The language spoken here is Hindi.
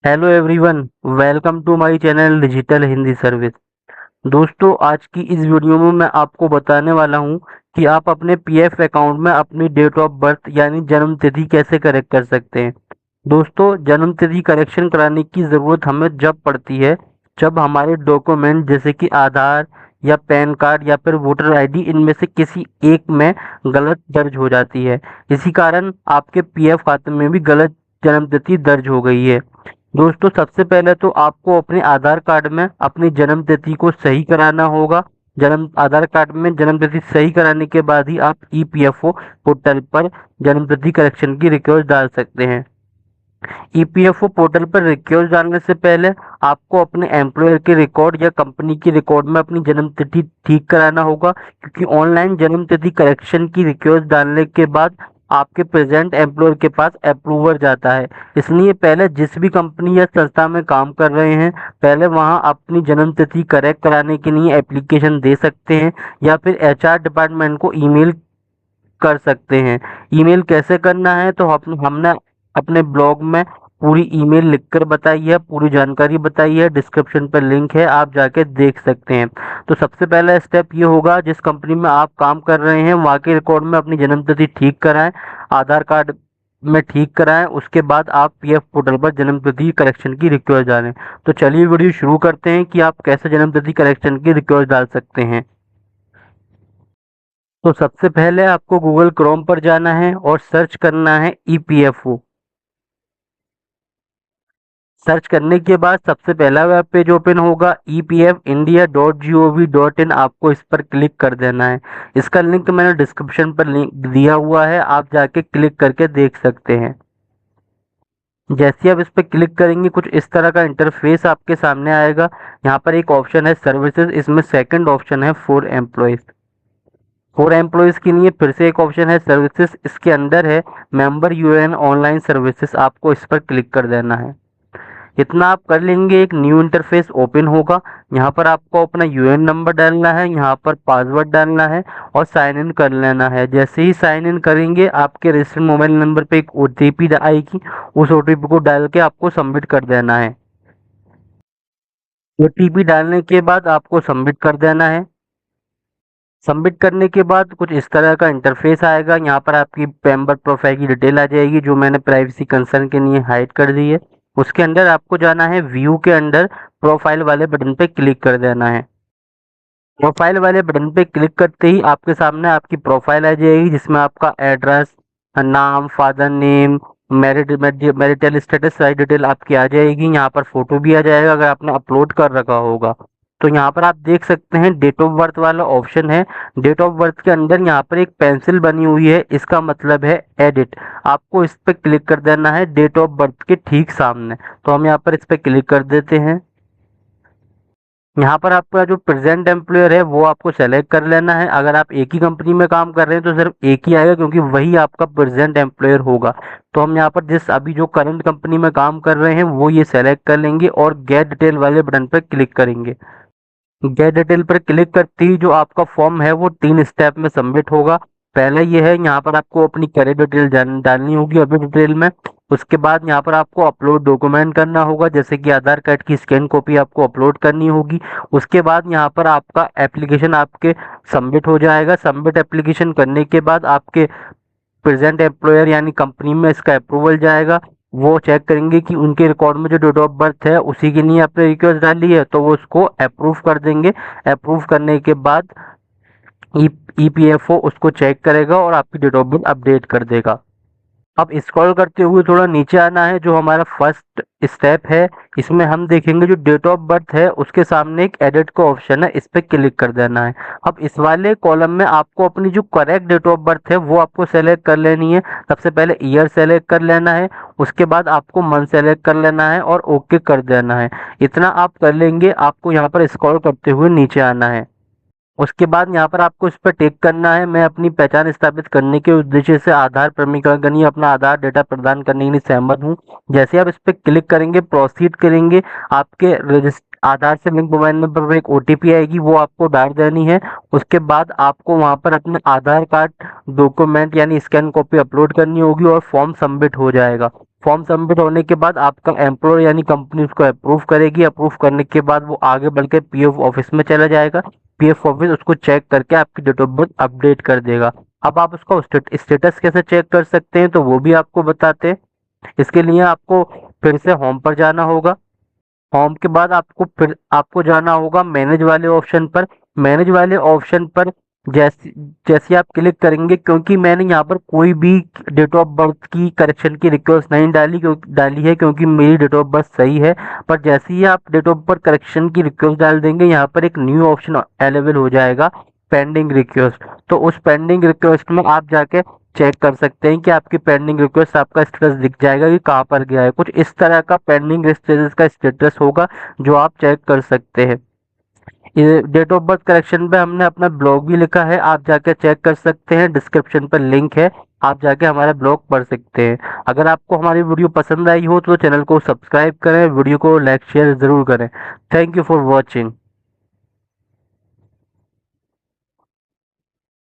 Hello everyone, welcome to my channel digital Hindi service. दोस्तों, आज की इस वीडियो में मैं आपको बताने वाला हूं कि आप अपने पीएफ अकाउंट में अपनी डेट ऑफ बर्थ यानी जन्म तिथि कैसे करेक्ट कर सकते हैं। दोस्तों, जन्म तिथि करेक्शन कराने की ज़रूरत हमें जब पड़ती है जब हमारे डॉक्यूमेंट जैसे कि आधार या पैन कार्ड या फिर वोटर आईडी इनमें से किसी एक में गलत दर्ज हो जाती है। इसी कारण आपके पीएफ खाते में भी गलत जन्म तिथि दर्ज हो गई है। दोस्तों, सबसे पहले तो आपको अपने आधार कार्ड में अपनी जन्म तिथि को सही कराना होगा। जन्म आधार कार्ड में जन्म तिथि सही कराने के बाद ही आप ईपीएफओ पोर्टल पर जन्म तिथि करेक्शन की रिक्वेस्ट डाल सकते हैं। ईपीएफओ पोर्टल पर रिक्वेस्ट डालने से पहले आपको अपने एम्प्लॉयर के रिकॉर्ड या कंपनी की रिकॉर्ड में अपनी जन्म तिथि ठीक कराना होगा, क्योंकि ऑनलाइन जन्म तिथि करेक्शन की रिक्वेस्ट डालने के बाद आपके प्रेजेंट एम्प्लॉयर के पास अप्रूवर जाता है। इसलिए पहले जिस भी कंपनी या संस्था में काम कर रहे हैं, पहले वहां अपनी जन्म तिथि करेक्ट कराने के लिए एप्लीकेशन दे सकते हैं या फिर एचआर डिपार्टमेंट को ईमेल कर सकते हैं। ईमेल कैसे करना है तो हमने अपने ब्लॉग में पूरी ईमेल लिखकर बताई है, पूरी जानकारी बताई है, डिस्क्रिप्शन पर लिंक है, आप जाके देख सकते हैं। तो सबसे पहला स्टेप ये होगा, जिस कंपनी में आप काम कर रहे हैं वहाँ के रिकॉर्ड में अपनी जन्म तिथि ठीक कराएं, आधार कार्ड में ठीक कराएं। उसके बाद आप पीएफ पोर्टल पर जन्म तिथि करेक्शन की रिक्वेस्ट डालें। तो चलिए वीडियो शुरू करते हैं कि आप कैसे जन्म तिथि करेक्शन की रिक्वेस्ट डाल सकते हैं। तो सबसे पहले आपको गूगल क्रोम पर जाना है और सर्च करना है ईपीएफओ। सर्च करने के बाद सबसे पहला वेब पेज ओपन होगा epfindia.gov.in। आपको इस पर क्लिक कर देना है। इसका लिंक मैंने डिस्क्रिप्शन पर लिंक दिया हुआ है, आप जाके क्लिक करके देख सकते हैं। जैसे ही आप इस पर क्लिक करेंगे कुछ इस तरह का इंटरफेस आपके सामने आएगा। यहाँ पर एक ऑप्शन है सर्विसेज, इसमें सेकंड ऑप्शन है फॉर एम्प्लॉयज। फॉर एम्प्लॉयज के लिए फिर से एक ऑप्शन है सर्विसेज, इसके अंदर है मेंबर यूएन ऑनलाइन सर्विसेज। आपको इस पर क्लिक कर देना है। इतना आप कर लेंगे, एक न्यू इंटरफेस ओपन होगा। यहाँ पर आपको अपना यूएन नंबर डालना है, यहाँ पर पासवर्ड डालना है और साइन इन कर लेना है। जैसे ही साइन इन करेंगे आपके रजिस्टर्ड मोबाइल नंबर पे एक ओटीपी आएगी, उस ओटीपी को डाल के आपको सबमिट कर देना है। ओटीपी डालने के बाद आपको सबमिट कर देना है। सबमिट करने के बाद कुछ इस तरह का इंटरफेस आएगा। यहाँ पर आपकी मेंबर प्रोफाइल की डिटेल आ जाएगी, जो मैंने प्राइवेसी कंसर्न के लिए हाइड कर दी है। उसके अंदर आपको जाना है, व्यू के अंदर प्रोफाइल वाले बटन पे क्लिक कर देना है। प्रोफाइल वाले बटन पे क्लिक करते ही आपके सामने आपकी प्रोफाइल आ जाएगी, जिसमें आपका एड्रेस, नाम, फादर नेम, मैरिटल स्टेटस, सारी डिटेल आपकी आ जाएगी। यहाँ पर फोटो भी आ जाएगा अगर आपने अपलोड कर रखा होगा। तो यहाँ पर आप देख सकते हैं डेट ऑफ बर्थ वाला ऑप्शन है। डेट ऑफ बर्थ के अंदर यहाँ पर एक पेंसिल बनी हुई है, इसका मतलब है एडिट। आपको इस पर क्लिक कर देना है डेट ऑफ बर्थ के ठीक सामने। तो हम यहाँ पर इस पर क्लिक कर देते हैं। यहाँ पर आपका जो प्रेजेंट एम्प्लॉयर है वो आपको सेलेक्ट कर लेना है। अगर आप एक ही कंपनी में काम कर रहे हैं तो सिर्फ एक ही आएगा, क्योंकि वही आपका प्रेजेंट एम्प्लॉयर होगा। तो हम यहाँ पर जिस अभी जो करंट कंपनी में काम कर रहे हैं वो ये सेलेक्ट कर लेंगे और गेट डिटेल वाले बटन पर क्लिक करेंगे। गेट डिटेल पर क्लिक करते ही जो आपका फॉर्म है वो 3 स्टेप में सबमिट होगा। पहले ये है, यहाँ पर आपको अपनी करेक्ट डिटेल डालनी होगी अभी डिटेल में। उसके बाद यहाँ पर आपको अपलोड डॉक्यूमेंट करना होगा, जैसे कि आधार कार्ड की स्कैन कॉपी आपको अपलोड करनी होगी। उसके बाद यहाँ पर आपका एप्लीकेशन आपके सबमिट हो जाएगा। सबमिट एप्लीकेशन करने के बाद आपके प्रेजेंट एम्प्लॉयर यानी कंपनी में इसका अप्रूवल जाएगा। वो चेक करेंगे कि उनके रिकॉर्ड में जो डेट ऑफ बर्थ है उसी के लिए आपने रिक्वेस्ट डाली है, तो वो उसको अप्रूव कर देंगे। अप्रूव करने के बाद ईपीएफओ उसको चेक करेगा और आपकी डेट ऑफ बर्थ अपडेट कर देगा। अब स्क्रॉल करते हुए थोड़ा नीचे आना है, जो हमारा फर्स्ट स्टेप है। इसमें हम देखेंगे जो डेट ऑफ बर्थ है उसके सामने एक एडिट का ऑप्शन है, इस पर क्लिक कर देना है। अब इस वाले कॉलम में आपको अपनी जो करेक्ट डेट ऑफ बर्थ है वो आपको सेलेक्ट कर लेनी है। सबसे पहले ईयर सेलेक्ट कर लेना है, उसके बाद आपको मंथ सेलेक्ट कर लेना है और ओके कर देना है। इतना आप कर लेंगे, आपको यहाँ पर स्क्रॉल करते हुए नीचे आना है। उसके बाद यहाँ पर आपको इस पर टिक करना है, मैं अपनी पहचान स्थापित करने के उद्देश्य से आधार प्रमाणीकरण के लिए अपना आधार डेटा प्रदान करने के लिए सहमत हूँ। जैसे आप इस पर क्लिक करेंगे, प्रोसीड करेंगे, आपके आधार से लिंक मोबाइल नंबर पर एक ओटीपी आएगी, वो आपको डाल देनी है। उसके बाद आपको वहाँ पर अपने आधार कार्ड डॉक्यूमेंट यानी स्कैन कॉपी अपलोड करनी होगी और फॉर्म सबमिट हो जाएगा। फॉर्म सबमिट होने के बाद आपका एम्प्लॉयर यानी कंपनी उसको अप्रूव करेगी। अप्रूव करने के बाद वो आगे बढ़ के पीएफ ऑफिस में चला जाएगा। पीएफ ऑफिस उसको चेक करके आपकी डेट ऑफ बर्थ अपडेट कर देगा। अब आप उसका स्टेटस कैसे चेक कर सकते हैं तो वो भी आपको बताते हैं। इसके लिए आपको फिर से होम पर जाना होगा। होम के बाद आपको जाना होगा मैनेज वाले ऑप्शन पर। मैनेज वाले ऑप्शन पर जैसे जैसे आप क्लिक करेंगे, क्योंकि मैंने यहाँ पर कोई भी डेट ऑफ बर्थ की करेक्शन की रिक्वेस्ट नहीं डाली है, क्योंकि मेरी डेट ऑफ बर्थ सही है। पर जैसे ही आप डेट ऑफ बर्थ करेक्शन की रिक्वेस्ट डाल देंगे, यहाँ पर एक न्यू ऑप्शन अवेलेबल हो जाएगा, पेंडिंग रिक्वेस्ट। तो उस पेंडिंग रिक्वेस्ट में आप जाके चेक कर सकते हैं कि आपकी पेंडिंग रिक्वेस्ट, आपका स्टेटस दिख जाएगा कि कहाँ पर गया है। कुछ इस तरह का पेंडिंग स्टेटस का स्टेटस होगा जो आप चेक कर सकते हैं। ये डेट ऑफ बर्थ करेक्शन पे हमने अपना ब्लॉग भी लिखा है, आप जाके चेक कर सकते हैं। डिस्क्रिप्शन पर लिंक है, आप जाके हमारा ब्लॉग पढ़ सकते हैं। अगर आपको हमारी वीडियो पसंद आई हो तो चैनल को सब्सक्राइब करें, वीडियो को लाइक शेयर जरूर करें। Thank you for watching.